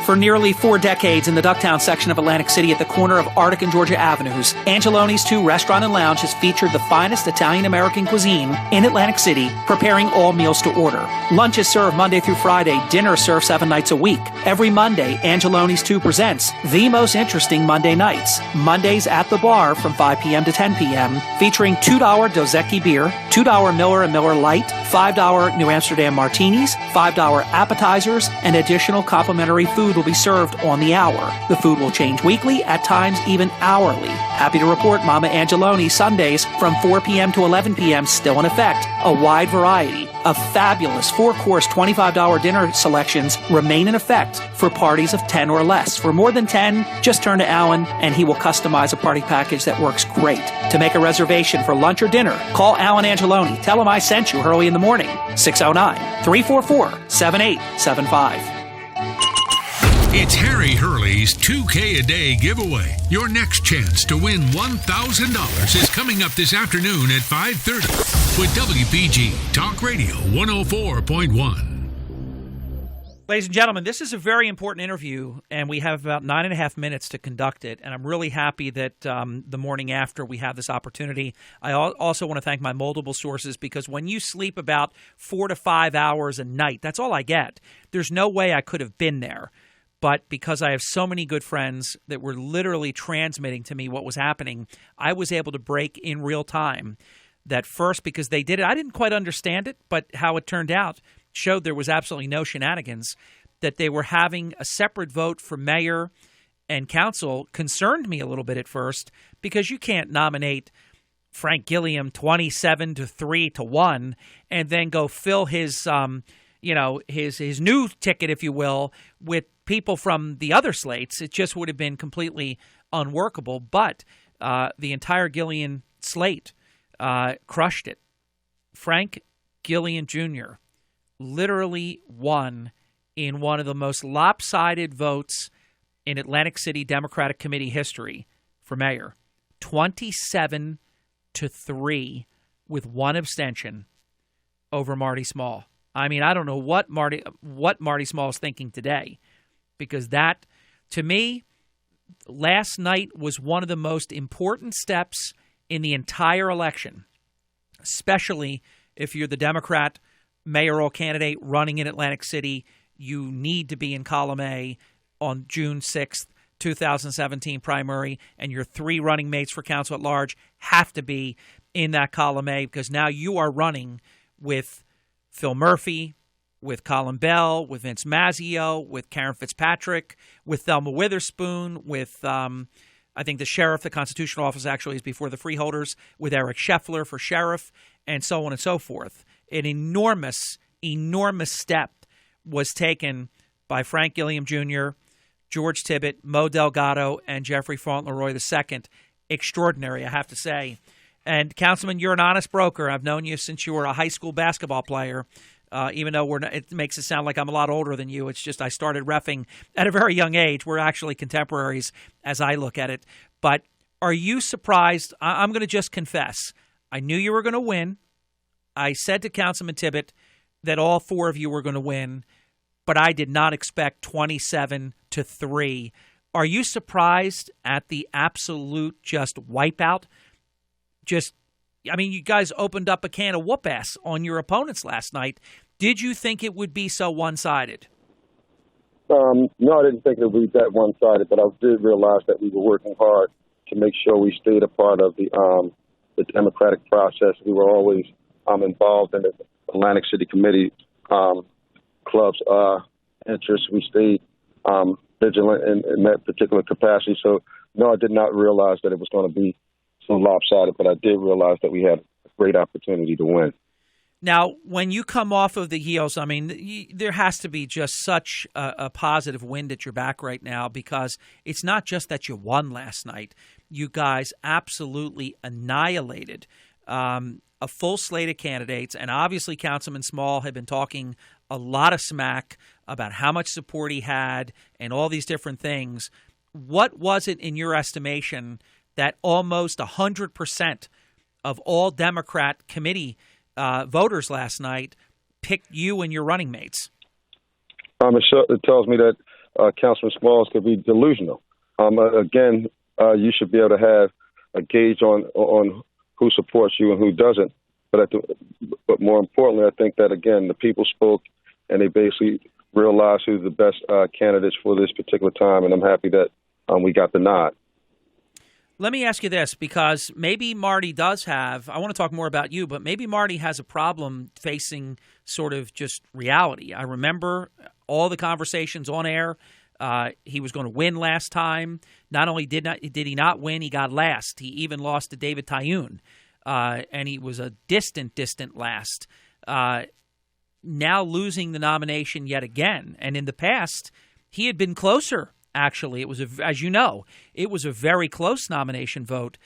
For nearly 4 decades in the Ducktown section of Atlantic City at the corner of Arctic and Georgia Avenues, Angeloni's 2 Restaurant and Lounge has featured the finest Italian-American cuisine in Atlantic City, preparing all meals to order. Lunch is served Monday through Friday, dinner served 7 nights a week. Every Monday, Angeloni's 2 presents the most interesting Monday nights. Mondays at the bar from 5 p.m. to 10 p.m., featuring $2 Dos Equis beer, $2 Miller & Miller Lite, $5 New Amsterdam martinis, $5 appetizers, and additional complimentary food will be served on the hour. The food will change weekly, at times even hourly. Happy to report Mama Angeloni Sundays from 4 p.m. to 11 p.m. still in effect. A wide variety of fabulous 4-course $25 dinner selections remain in effect for parties of 10 or less. For more than 10, just turn to Alan and he will customize a party package that works great. To make a reservation for lunch or dinner, call Alan Angeloni. Tell him I sent you early in the morning. 609-344-7875. It's Harry Hurley's 2K a Day giveaway. Your next chance to win $1,000 is coming up this afternoon at 5:30 with WPG Talk Radio 104.1. Ladies and gentlemen, this is a very important interview, and we have about 9.5 minutes to conduct it. And I'm really happy that the morning after we have this opportunity. I also want to thank my multiple sources, because when you sleep about 4 to 5 hours a night, that's all I get. There's no way I could have been there. But because I have so many good friends that were literally transmitting to me what was happening, I was able to break in real time that first, because they did it. I didn't quite understand it, but how it turned out showed there was absolutely no shenanigans, that they were having a separate vote for mayor and council concerned me a little bit at first, because you can't nominate Frank Gilliam 27-3-1 and then go fill his his new ticket, if you will, with people from the other slates. It just would have been completely unworkable. But the entire Gillian slate crushed it. Frank Gillian Jr. literally won in one of the most lopsided votes in Atlantic City Democratic Committee history for mayor. 27-3 with one abstention over Marty Small. I mean, I don't know what Marty Small is thinking today, because that, to me, last night was one of the most important steps in the entire election, especially if you're the Democrat mayoral candidate running in Atlantic City. You need to be in column A on June 6th, 2017 primary, and your 3 running mates for council at large have to be in that column A, because now you are running with Phil Murphy, with Colin Bell, with Vince Mazzio, with Karen Fitzpatrick, with Thelma Witherspoon, with I think the sheriff, the constitutional office actually is before the freeholders, with Eric Scheffler for sheriff, and so on and so forth. An enormous, enormous step was taken by Frank Gilliam Jr., George Tibbet, Mo Delgado, and Jeffrey Fauntleroy II. Extraordinary, I have to say. And, Councilman, you're an honest broker. I've known you since you were a high school basketball player, even though it makes it sound like I'm a lot older than you. It's just I started reffing at a very young age. We're actually contemporaries as I look at it. But are you surprised? I'm going to just confess. I knew you were going to win. I said to Councilman Tibbet that all 4 of you were going to win, but I did not expect 27-3. Are you surprised at the absolute just wipeout? You guys opened up a can of whoop-ass on your opponents last night. Did you think it would be so one-sided? No, I didn't think it would be that one-sided, but I did realize that we were working hard to make sure we stayed a part of the democratic process. We were always involved in the Atlantic City Committee club's interests. We stayed vigilant in that particular capacity. So, no, I did not realize that it was going to be so lopsided, but I did realize that we had a great opportunity to win. Now, when you come off of the heels, I mean, there has to be just such a positive wind at your back right now, because it's not just that you won last night. You guys absolutely annihilated a full slate of candidates, and obviously Councilman Small had been talking a lot of smack about how much support he had and all these different things. What was it, in your estimation, that almost 100% of all Democrat committee voters last night picked you and your running mates? It tells me that Councilman Smalls could be delusional. Again, you should be able to have a gauge on who supports you and who doesn't. But more importantly, I think that, again, the people spoke and they basically realized who's the best candidates for this particular time, and I'm happy that we got the nod. Let me ask you this, because maybe Marty does have, I want to talk more about you, but maybe Marty has a problem facing sort of just reality. I remember all the conversations on air. He was going to win last time. Not only did he not win, he got last. He even lost to David Tyoon, and he was a distant last. Now losing the nomination yet again. And in the past, he had been closer. Actually, it was, as you know, it was a very close nomination vote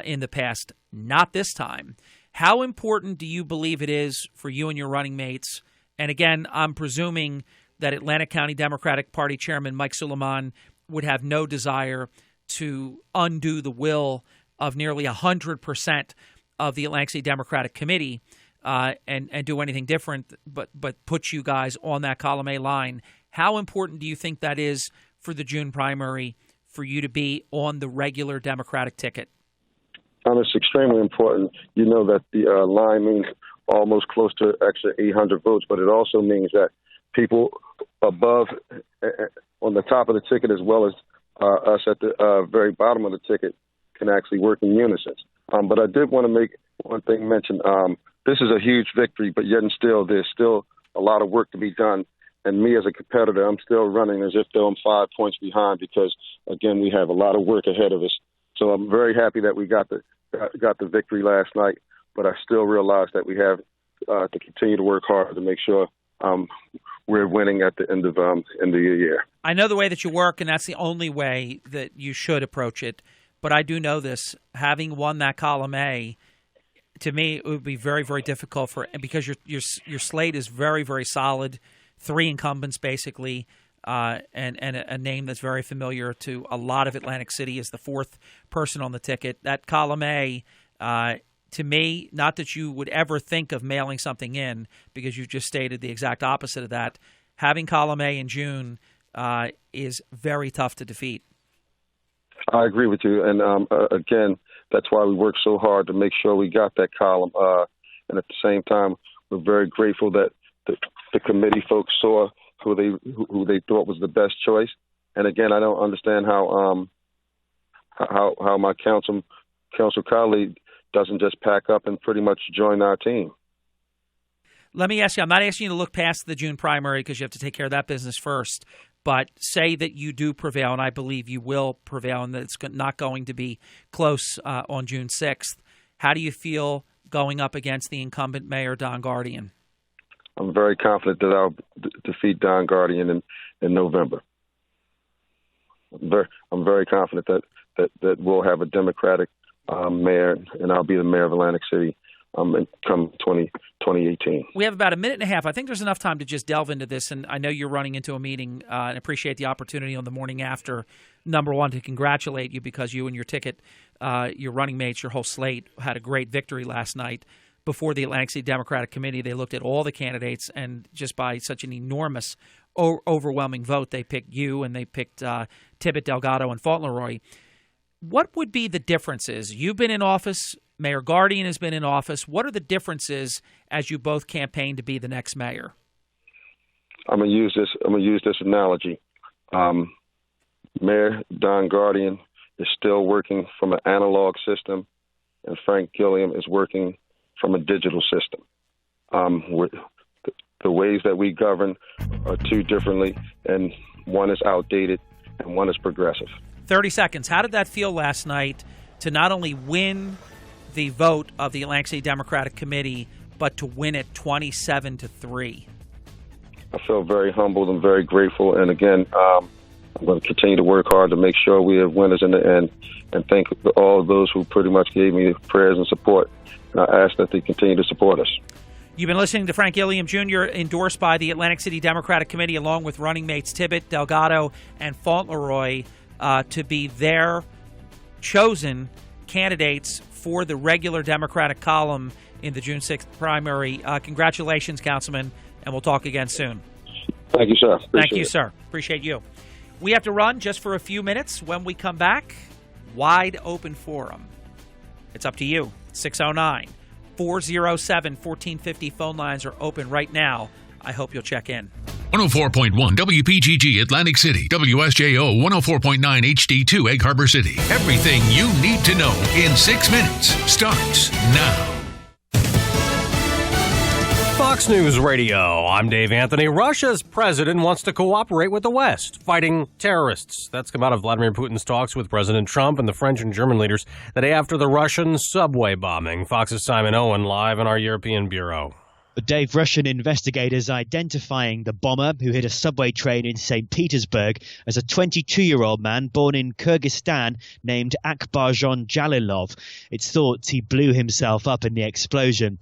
in the past, not this time. How important do you believe it is for you and your running mates? And again, I'm presuming that Atlantic County Democratic Party Chairman Mike Suleiman would have no desire to undo the will of nearly 100% of the Atlantic City Democratic Committee and do anything different, but put you guys on that column A line. How important do you think that is for the June primary for you to be on the regular Democratic ticket? It's extremely important. You know that the line means almost close to extra 800 votes, but it also means that people above, on the top of the ticket, as well as us at the very bottom of the ticket, can actually work in unison. But I did want to make one thing mention. This is a huge victory, but yet and still, there's still a lot of work to be done. And me as a competitor, I'm still running as if though I'm 5 points behind because, again, we have a lot of work ahead of us. So I'm very happy that we got the victory last night, but I still realize that we have to continue to work hard to make sure we're winning at the end of the year. I know the way that you work, and that's the only way that you should approach it. But I do know this. Having won that column A, to me, it would be very, very difficult because your slate is very, very solid. 3 incumbents, basically, and a name that's very familiar to a lot of Atlantic City is the 4th person on the ticket. That column A, to me, not that you would ever think of mailing something in, because you just stated the exact opposite of that. Having column A in June is very tough to defeat. I agree with you. And, again, that's why we worked so hard to make sure we got that column. And at the same time, we're very grateful that the committee folks saw who they thought was the best choice. And again, I don't understand how my council colleague doesn't just pack up and pretty much join our team. Let me ask you, I'm not asking you to look past the June primary because you have to take care of that business first, but say that you do prevail, and I believe you will prevail, and that it's not going to be close on June 6th. How do you feel going up against the incumbent mayor, Don Guardian? I'm very confident that I'll defeat Don Guardian in November. I'm very confident that we'll have a Democratic mayor, and I'll be the mayor of Atlantic City come 2018. We have about a minute and a half. I think there's enough time to just delve into this, and I know you're running into a meeting, and appreciate the opportunity on the morning after, number one, to congratulate you because you and your ticket, your running mates, your whole slate had a great victory last night. Before the Atlantic City Democratic Committee, they looked at all the candidates, and just by such an enormous, overwhelming vote, they picked you, and they picked Tibbet, Delgado, and Fauntleroy. What would be the differences? You've been in office. Mayor Guardian has been in office. What are the differences as you both campaign to be the next mayor? I'm gonna use this analogy. Mayor Don Guardian is still working from an analog system, and Frank Gilliam is working from a digital system. The ways that we govern are two differently, and one is outdated and one is progressive. 30 seconds. How did that feel last night to not only win the vote of the Atlantic City Democratic Committee, but to win it 27-3. I feel very humbled and very grateful. And again, I'm going to continue to work hard to make sure we have winners in the end. And thank all of those who pretty much gave me prayers and support. And I ask that they continue to support us. You've been listening to Frank Gilliam Jr., endorsed by the Atlantic City Democratic Committee, along with running mates Tibbet, Delgado, and Fauntleroy, to be their chosen candidates for the regular Democratic column in the June 6th primary. Congratulations, Councilman, and we'll talk again soon. Thank you, sir. Thank you, sir. Appreciate you. We have to run just for a few minutes. When we come back, wide open forum. It's up to you. 609-407-1450 phone lines are open right now. I hope you'll check in. 104.1 WPGG Atlantic City, WSJO 104.9 HD2 Egg Harbor City. Everything you need to know in 6 minutes starts now. Fox News Radio. I'm Dave Anthony. Russia's president wants to cooperate with the West, fighting terrorists. That's come out of Vladimir Putin's talks with President Trump and the French and German leaders the day after the Russian subway bombing. Fox's Simon Owen live in our European bureau. But Dave, Russian investigators identifying the bomber who hit a subway train in St. Petersburg as a 22-year-old man born in Kyrgyzstan named Akbarjon Jalilov. It's thought he blew himself up in the explosion.